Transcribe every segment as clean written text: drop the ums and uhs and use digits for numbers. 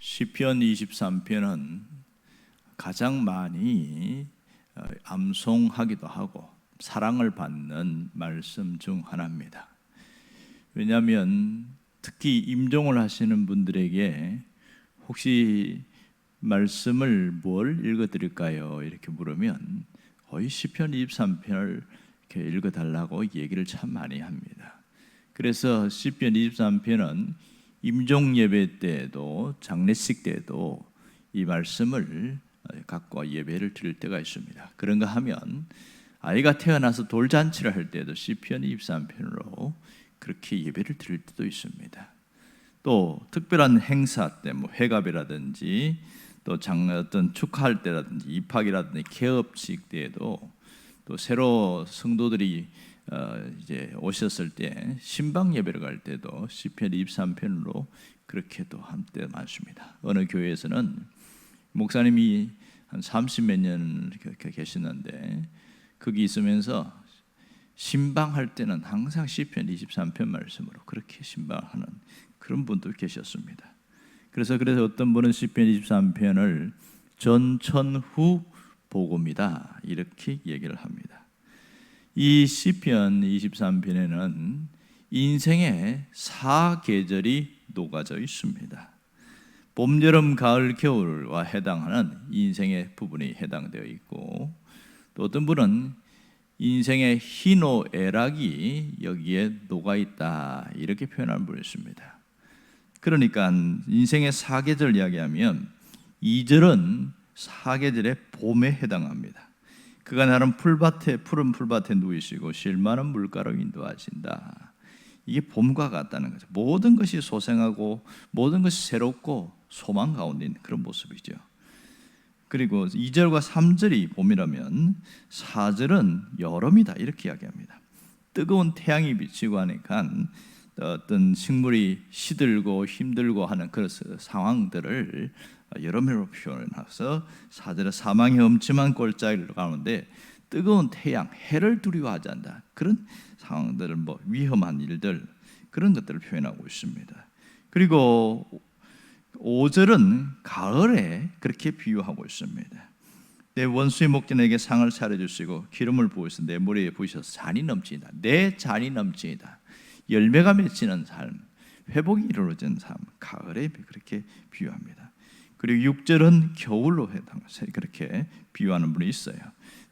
시편 23편은 가장 많이 암송하기도 하고 사랑을 받는 말씀 중 하나입니다. 왜냐하면 특히 임종을 하시는 분들에게 혹시 말씀을 뭘 읽어드릴까요? 이렇게 물으면 거의 시편 23편을 이렇게 읽어달라고 얘기를 참 많이 합니다. 그래서 시편 23편은 임종 예배 때에도 장례식 때에도 이 말씀을 갖고 예배를 드릴 때가 있습니다. 그런가 하면 아이가 태어나서 돌잔치를 할 때도 시편 23편으로 그렇게 예배를 드릴 때도 있습니다. 또 특별한 행사 때 뭐 회갑이라든지 또 어떤 축하할 때라든지 입학이라든지 개업식 때에도 또 새로 성도들이 이제 오셨을 때 신방 예배를 갈 때도 시편 23편으로 그렇게도 한 때 많습니다. 어느 교회에서는 목사님이 한 30몇 년 계시는데 거기 있으면서 신방할 때는 항상 시편 23편 말씀으로 그렇게 신방하는 그런 분도 계셨습니다. 그래서 어떤 분은 시편 23편을 전천후 복음이다 이렇게 얘기를 합니다. 이 시편 23편에는 인생의 4계절이 녹아져 있습니다. 봄, 여름, 가을, 겨울과 해당하는 인생의 부분이 해당되어 있고 또 어떤 분은 인생의 희노애락이 여기에 녹아있다 이렇게 표현하는 분이 있습니다. 그러니까 인생의 4계절 이야기하면 2절은 4계절의 봄에 해당합니다. 그가 나름 푸른 풀밭에 누이시고 쉴 만한 물가로 인도하신다. 이게 봄과 같다는 거죠. 모든 것이 소생하고 모든 것이 새롭고 소망 가운데 있는 그런 모습이죠. 그리고 2절과 3절이 봄이라면 4절은 여름이다 이렇게 이야기합니다. 뜨거운 태양이 비치고 하니까 어떤 식물이 시들고 힘들고 하는 그런 상황들을 여름으로 표현해서 4절에 사망의 엄침한 골짜기를 가는데 뜨거운 태양, 해를 두려워하지 않는다. 그런 상황들을 위험한 일들 그런 것들을 표현하고 있습니다. 그리고 5절은 가을에 그렇게 비유하고 있습니다. 내 원수의 목전에게 상을 차려주시고 기름을 부으셔서 내 머리에 부으셔서 잔이 넘치다. 내 잔이 넘치다. 열매가 맺히는 삶, 회복이 이루어진 삶, 가을에 그렇게 비유합니다. 그리고 6절은 겨울로 해당해서 그렇게 비유하는 분이 있어요.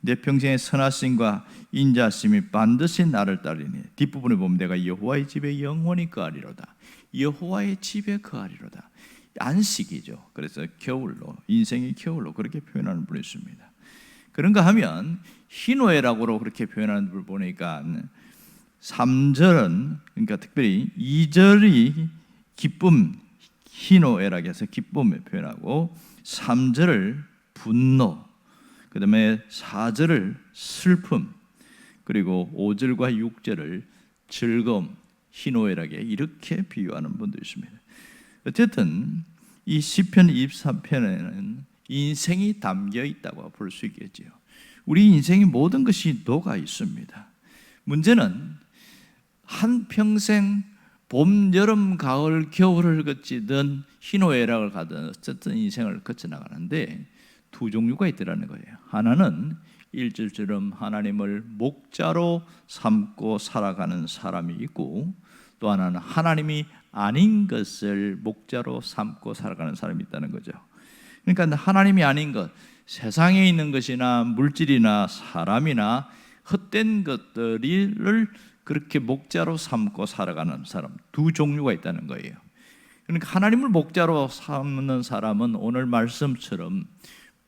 내 평생의 선하심과 인자심이 반드시 나를 따르니 뒷부분에 보면 내가 여호와의 집에 영원히 거하리로다. 여호와의 집에 거하리로다. 안식이죠. 그래서 겨울로, 인생의 겨울로 그렇게 표현하는 분이 있습니다. 그런가 하면 희노애락으로 그렇게 표현하는 분을 보니까 3절은 그러니까 특별히 2절이 기쁨, 희노애락에서 기쁨을 표현하고 3절을 분노, 그 다음에 4절을 슬픔, 그리고 5절과 6절을 즐거움, 희노애락에 이렇게 비유하는 분도 있습니다. 어쨌든 이 시편 23편에는 인생이 담겨 있다고 볼 수 있겠지요. 우리 인생의 모든 것이 녹아 있습니다. 문제는 한평생 봄, 여름, 가을, 겨울을 거치든 희노애락을 가든 어쨌든 인생을 거쳐나가는데 두 종류가 있더라는 거예요. 하나는 1절처럼 하나님을 목자로 삼고 살아가는 사람이 있고 또 하나는 하나님이 아닌 것을 목자로 삼고 살아가는 사람이 있다는 거죠. 그러니까 하나님이 아닌 것, 세상에 있는 것이나 물질이나 사람이나 헛된 것들을 그렇게 목자로 삼고 살아가는 사람, 두 종류가 있다는 거예요. 그러니까 하나님을 목자로 삼는 사람은 오늘 말씀처럼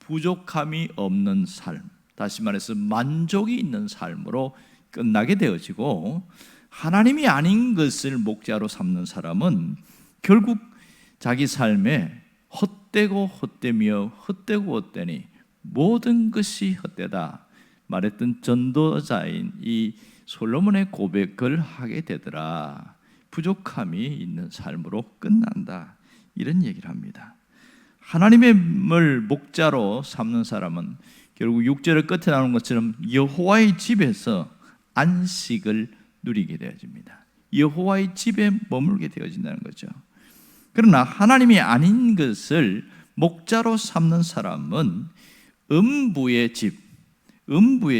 부족함이 없는 삶, 다시 말해서 만족이 있는 삶으로 끝나게 되어지고, 하나님이 아닌 것을 목자로 삼는 사람은 결국 자기 삶에 헛되고 헛되며 헛되고 헛되니 모든 것이 헛되다 말했던 전도자인 이 솔로몬의 고백을 하게 되더라. 부족함이 있는 삶으로 끝난다. 이런 얘기를 합니다. 하나님을 목자로 삼는 사람은 결국 6절의 끝에 나오는 것처럼 여호와의 집에서 안식을 누리게 되어집니다. 여호와의 집에 머물게 되어진다는 거죠. 그러나 하나님이 아닌 것을 목자로 삼는 사람은 음부의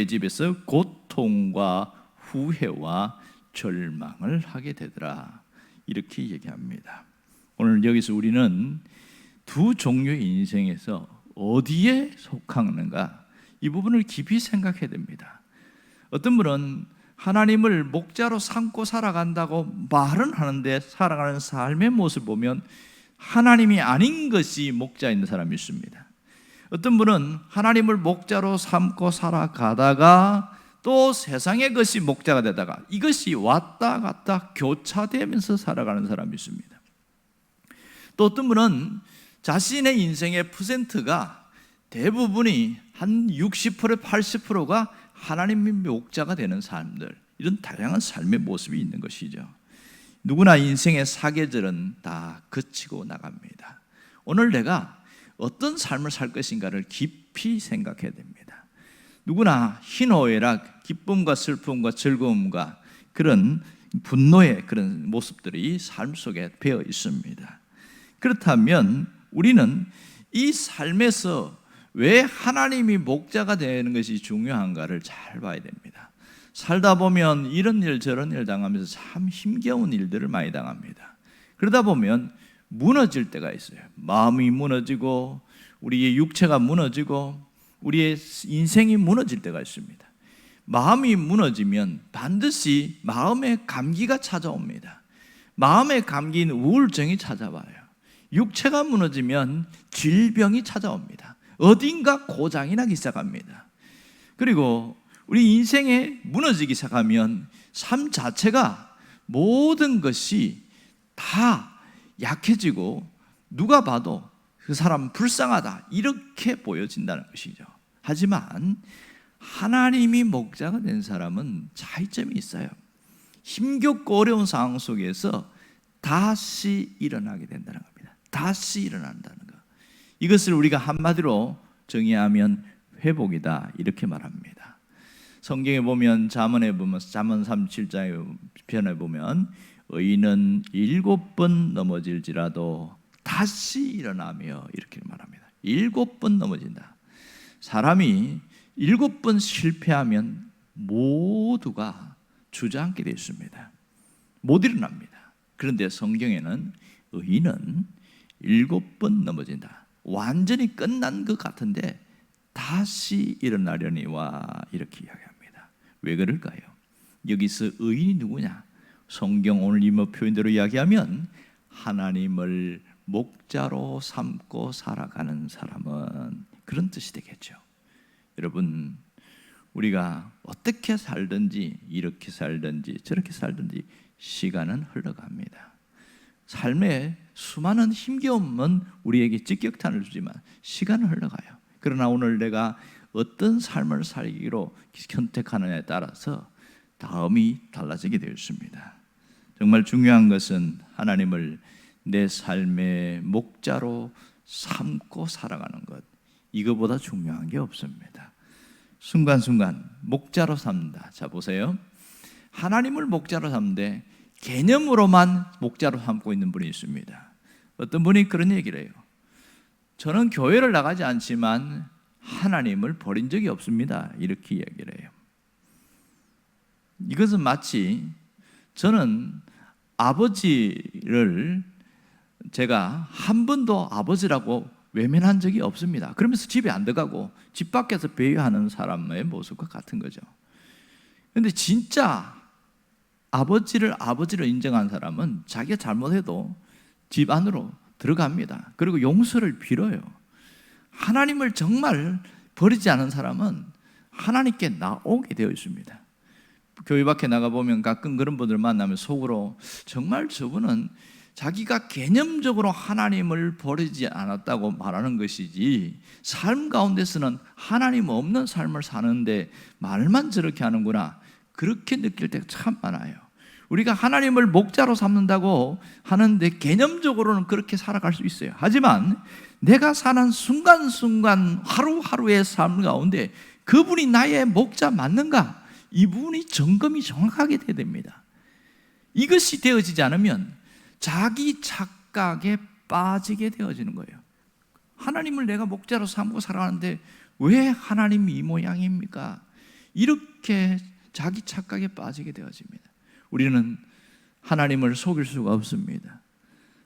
집에서 고통과 후회와 절망을 하게 되더라. 이렇게 얘기합니다. 오늘 여기서 우리는 두 종류의 인생에서 어디에 속하는가, 이 부분을 깊이 생각해야 됩니다. 어떤 분은 하나님을 목자로 삼고 살아간다고 말은 하는데 살아가는 삶의 모습을 보면 하나님이 아닌 것이 목자인 사람이 있습니다. 어떤 분은 하나님을 목자로 삼고 살아가다가 또 세상의 것이 목자가 되다가 이것이 왔다 갔다 교차되면서 살아가는 사람이 있습니다. 또 어떤 분은 자신의 인생의 퍼센트가 대부분이 한 60%, 80%가 하나님의 목자가 되는 사람들, 이런 다양한 삶의 모습이 있는 것이죠. 누구나 인생의 사계절은 다 거치고 나갑니다. 오늘 내가 어떤 삶을 살 것인가를 깊이 생각해야 됩니다. 누구나 희노애락, 기쁨과 슬픔과 즐거움과 그런 분노의 그런 모습들이 삶 속에 배어 있습니다. 그렇다면 우리는 이 삶에서 왜 하나님이 목자가 되는 것이 중요한가를 잘 봐야 됩니다. 살다 보면 이런 일 저런 일 당하면서 참 힘겨운 일들을 많이 당합니다. 그러다 보면 무너질 때가 있어요. 마음이 무너지고 우리의 육체가 무너지고 우리의 인생이 무너질 때가 있습니다. 마음이 무너지면 반드시 마음의 감기가 찾아옵니다. 마음의 감기는 우울증이 찾아와요. 육체가 무너지면 질병이 찾아옵니다. 어딘가 고장이 나기 시작합니다. 그리고 우리 인생에 무너지기 시작하면 삶 자체가 모든 것이 다 약해지고 누가 봐도 그 사람 불쌍하다 이렇게 보여진다는 것이죠. 하지만 하나님이 목자가 된 사람은 차이점이 있어요. 힘겹고 어려운 상황 속에서 다시 일어나게 된다는 겁니다. 다시 일어난다는 것. 이것을 우리가 한마디로 정의하면 회복이다 이렇게 말합니다. 성경에 보면 잠언에 보면 잠언 37장의 편에 보면 의인은 7번 넘어질지라도 다시 일어나며 이렇게 말합니다. 7번 넘어진다. 사람이 7번 실패하면 모두가 주저앉게 되어 있습니다. 못 일어납니다. 그런데 성경에는 의인은 7번 넘어진다. 완전히 끝난 것 같은데 다시 일어나려니와 이렇게 이야기합니다. 왜 그럴까요? 여기서 의인이 누구냐? 성경 오늘 이모 표현대로 이야기하면 하나님을 목자로 삼고 살아가는 사람은 그런 뜻이 되겠죠. 여러분, 우리가 어떻게 살든지 이렇게 살든지 저렇게 살든지 시간은 흘러갑니다. 삶에 수많은 힘겨움은 우리에게 직격탄을 주지만 시간은 흘러가요. 그러나 오늘 내가 어떤 삶을 살기로 선택하느냐에 따라서 다음이 달라지게 되어 있습니다. 정말 중요한 것은 하나님을 내 삶의 목자로 삼고 살아가는 것, 이거보다 중요한 게 없습니다. 순간순간 목자로 삼는다. 자 보세요. 하나님을 목자로 삼는데 개념으로만 목자로 삼고 있는 분이 있습니다. 어떤 분이 그런 얘기를 해요. 저는 교회를 나가지 않지만 하나님을 버린 적이 없습니다. 이렇게 이야기를 해요. 이것은 마치 저는 아버지를 제가 한 번도 아버지라고 외면한 적이 없습니다. 그러면서 집에 안 들어가고 집 밖에서 배회하는 사람의 모습과 같은 거죠. 그런데 진짜 아버지를 인정한 사람은 자기가 잘못해도 집 안으로 들어갑니다. 그리고 용서를 빌어요. 하나님을 정말 버리지 않은 사람은 하나님께 나오게 되어 있습니다. 교회 밖에 나가보면 가끔 그런 분들 만나면 속으로 정말 저분은 자기가 개념적으로 하나님을 버리지 않았다고 말하는 것이지 삶 가운데서는 하나님 없는 삶을 사는데 말만 저렇게 하는구나, 그렇게 느낄 때가 참 많아요. 우리가 하나님을 목자로 삼는다고 하는데 개념적으로는 그렇게 살아갈 수 있어요. 하지만 내가 사는 순간순간 하루하루의 삶 가운데 그분이 나의 목자 맞는가? 이 부분이 점검이 정확하게 돼야 됩니다. 이것이 되어지지 않으면 자기 착각에 빠지게 되어지는 거예요. 하나님을 내가 목자로 삼고 살아가는데 왜 하나님이 이 모양입니까? 이렇게 자기 착각에 빠지게 되어집니다. 우리는 하나님을 속일 수가 없습니다.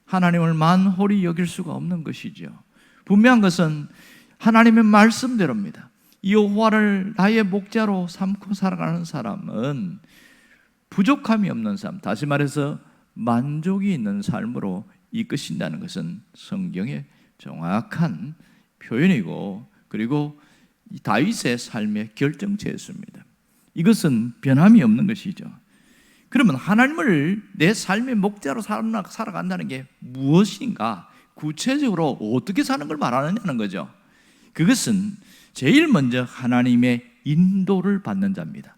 하나님을 만홀히 여길 수가 없는 것이죠. 분명한 것은 하나님의 말씀대로입니다. 여호와를 나의 목자로 삼고 살아가는 사람은 부족함이 없는 삶, 다시 말해서 만족이 있는 삶으로 이끄신다는 것은 성경의 정확한 표현이고, 그리고 다윗의 삶의 결정체였습니다. 이것은 변함이 없는 것이죠. 그러면 하나님을 내 삶의 목자로 살아간다는 게 무엇인가? 구체적으로 어떻게 사는 걸 말하느냐는 거죠. 그것은 제일 먼저 하나님의 인도를 받는 자입니다.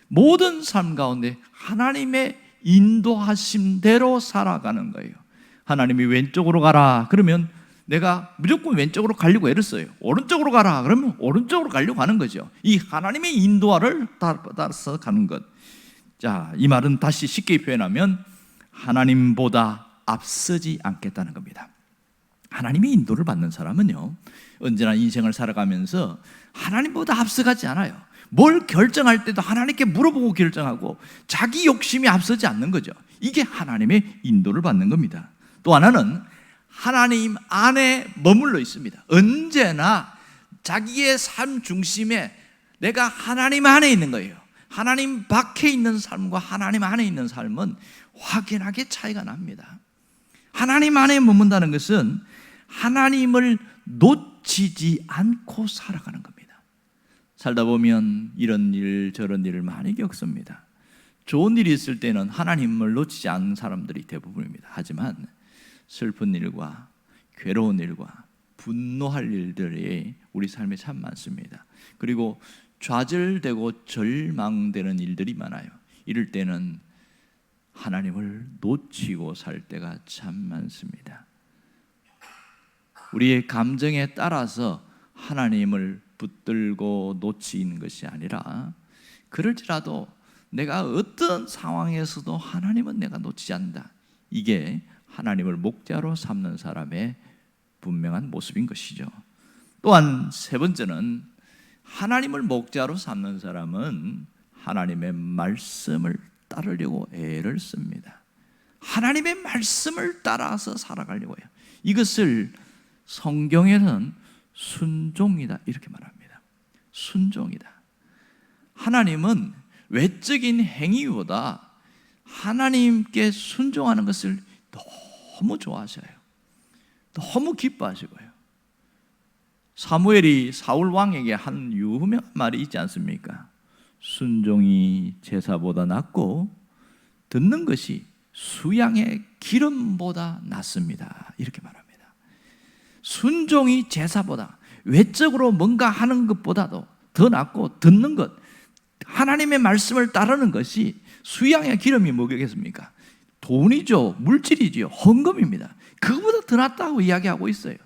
모든 삶 가운데 하나님의 인도하심대로 살아가는 거예요. 하나님이 왼쪽으로 가라 그러면 내가 무조건 왼쪽으로 가려고 애를 써요. 오른쪽으로 가라 그러면 오른쪽으로 가려고 하는 거죠. 이 하나님의 인도를 따라서 가는 것. 자, 이 말은 다시 쉽게 표현하면 하나님보다 앞서지 않겠다는 겁니다. 하나님의 인도를 받는 사람은요, 언제나 인생을 살아가면서 하나님보다 앞서가지 않아요. 뭘 결정할 때도 하나님께 물어보고 결정하고 자기 욕심이 앞서지 않는 거죠. 이게 하나님의 인도를 받는 겁니다. 또 하나는 하나님 안에 머물러 있습니다. 언제나 자기의 삶 중심에 내가 하나님 안에 있는 거예요. 하나님 밖에 있는 삶과 하나님 안에 있는 삶은 확연하게 차이가 납니다. 하나님 안에 머문다는 것은 하나님을 놓치지 않고 살아가는 겁니다. 살다 보면 이런 일 저런 일을 많이 겪습니다. 좋은 일이 있을 때는 하나님을 놓치지 않는 사람들이 대부분입니다. 하지만 슬픈 일과 괴로운 일과 분노할 일들이 우리 삶에 참 많습니다. 그리고 좌절되고 절망되는 일들이 많아요. 이럴 때는 하나님을 놓치고 살 때가 참 많습니다. 우리의 감정에 따라서 하나님을 붙들고 놓치는 것이 아니라, 그럴지라도 내가 어떤 상황에서도 하나님은 내가 놓치지 않는다. 이게 하나님을 목자로 삼는 사람의 분명한 모습인 것이죠. 또한 세 번째는 하나님을 목자로 삼는 사람은 하나님의 말씀을 따르려고 애를 씁니다. 하나님의 말씀을 따라서 살아가려고 해요. 이것을 성경에는 순종이다 이렇게 말합니다. 순종이다. 하나님은 외적인 행위보다 하나님께 순종하는 것을 너무 좋아하셔요. 너무 기뻐하시고요. 사무엘이 사울 왕에게 한 유명한 말이 있지 않습니까? 순종이 제사보다 낫고 듣는 것이 수양의 기름보다 낫습니다. 이렇게 말합니다. 순종이 제사보다, 외적으로 뭔가 하는 것보다도 더 낫고, 듣는 것, 하나님의 말씀을 따르는 것이, 수양의 기름이 뭐겠습니까? 돈이죠, 물질이죠, 헌금입니다. 그거보다 더 낫다고 이야기하고 있어요.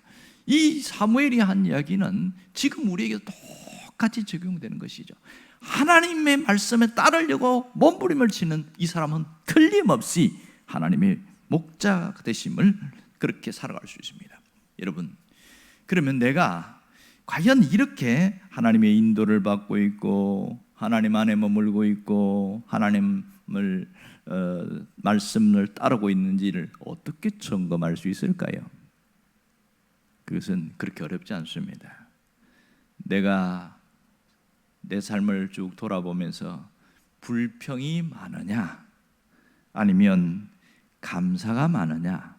이 사무엘이 한 이야기는 지금 우리에게 똑같이 적용되는 것이죠. 하나님의 말씀에 따르려고 몸부림을 치는 이 사람은 틀림없이 하나님의 목자 되심을 그렇게 살아갈 수 있습니다. 여러분, 그러면 내가 과연 이렇게 하나님의 인도를 받고 있고 하나님 안에 머물고 있고 하나님을 말씀을 따르고 있는지를 어떻게 점검할 수 있을까요? 그것은 그렇게 어렵지 않습니다. 내가 내 삶을 쭉 돌아보면서 불평이 많으냐 아니면 감사가 많으냐,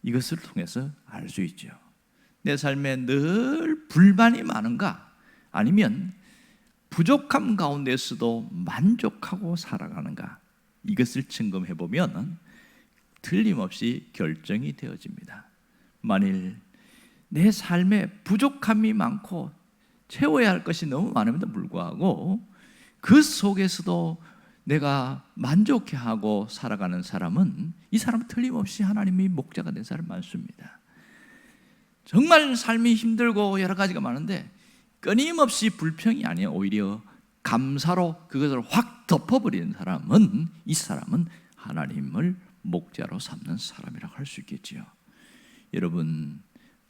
이것을 통해서 알 수 있죠. 내 삶에 늘 불만이 많은가 아니면 부족함 가운데서도 만족하고 살아가는가, 이것을 점검해 보면 틀림없이 결정이 되어집니다. 만일 내 삶에 부족함이 많고 채워야 할 것이 너무 많음에도 불구하고 그 속에서도 내가 만족해하고 살아가는 사람은, 이 사람은 틀림없이 하나님의 목자가 된 사람 많습니다. 정말 삶이 힘들고 여러 가지가 많은데 끊임없이 불평이 아니에요. 오히려 감사로 그것을 확 덮어버리는 사람은, 이 사람은 하나님을 목자로 삼는 사람이라고 할 수 있겠지요. 여러분,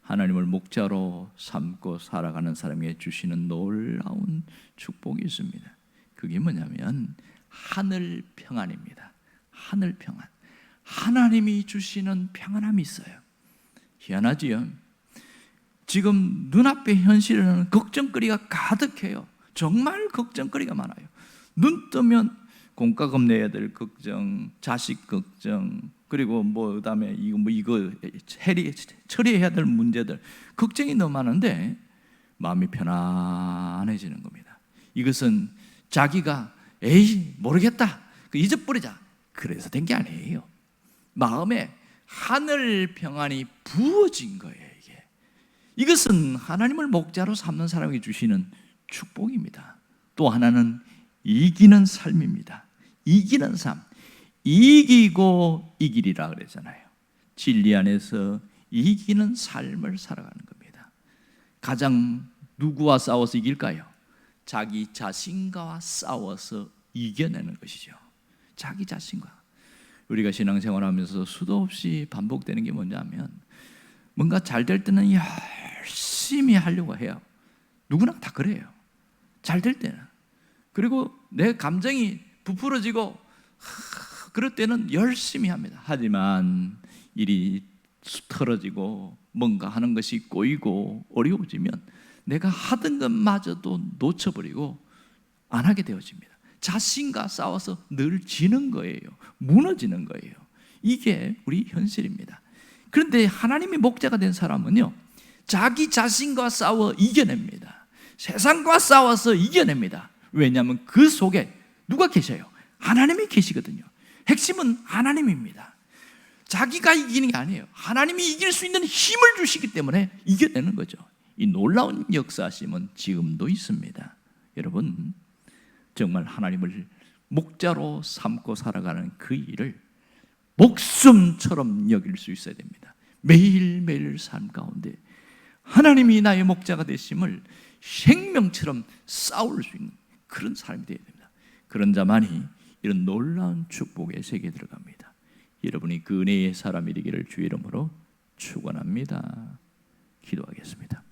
하나님을 목자로 삼고 살아가는 사람에게 주시는 놀라운 축복이 있습니다. 그게 뭐냐면 하늘 평안입니다. 하늘 평안. 하나님이 주시는 평안함이 있어요. 희한하지요. 지금 눈앞의 현실에는 걱정거리가 가득해요. 정말 걱정거리가 많아요. 눈 뜨면 공과금 내야 될 걱정, 자식 걱정, 그리고 그다음에 이거 처리해야 될 문제들, 걱정이 너무 많은데 마음이 편안해지는 겁니다. 이것은 자기가 에이 모르겠다, 잊어버리자, 그래서 된 게 아니에요. 마음에 하늘 평안이 부어진 거예요. 이것은 하나님을 목자로 삼는 사람에게 주시는 축복입니다. 또 하나는 이기는 삶입니다. 이기는 삶. 이기고 이기리라 그랬잖아요. 진리 안에서 이기는 삶을 살아가는 겁니다. 가장 누구와 싸워서 이길까요? 자기 자신과 싸워서 이겨내는 것이죠. 자기 자신과. 우리가 신앙생활하면서 수도 없이 반복되는 게 뭐냐면, 뭔가 잘 될 때는 열심히 하려고 해요. 누구나 다 그래요. 잘 될 때는. 그리고 내 감정이 부풀어지고 그럴 때는 열심히 합니다. 하지만 일이 틀어지고 뭔가 하는 것이 꼬이고 어려워지면 내가 하던 것마저도 놓쳐버리고 안 하게 되어집니다. 자신과 싸워서 늘 지는 거예요. 무너지는 거예요. 이게 우리 현실입니다. 그런데 하나님이 목자가 된 사람은요, 자기 자신과 싸워 이겨냅니다. 세상과 싸워서 이겨냅니다. 왜냐하면 그 속에 누가 계셔요? 하나님이 계시거든요. 핵심은 하나님입니다. 자기가 이기는 게 아니에요. 하나님이 이길 수 있는 힘을 주시기 때문에 이겨내는 거죠. 이 놀라운 역사심은 지금도 있습니다. 여러분, 정말 하나님을 목자로 삼고 살아가는 그 일을 목숨처럼 여길 수 있어야 됩니다. 매일매일 삶 가운데 하나님이 나의 목자가 되심을 생명처럼 싸울 수 있는 그런 삶이 되어야 됩니다. 그런 자만이 이런 놀라운 축복의 세계에 들어갑니다. 여러분이 그 은혜의 사람이 되기를 주의 이름으로 축원합니다. 기도하겠습니다.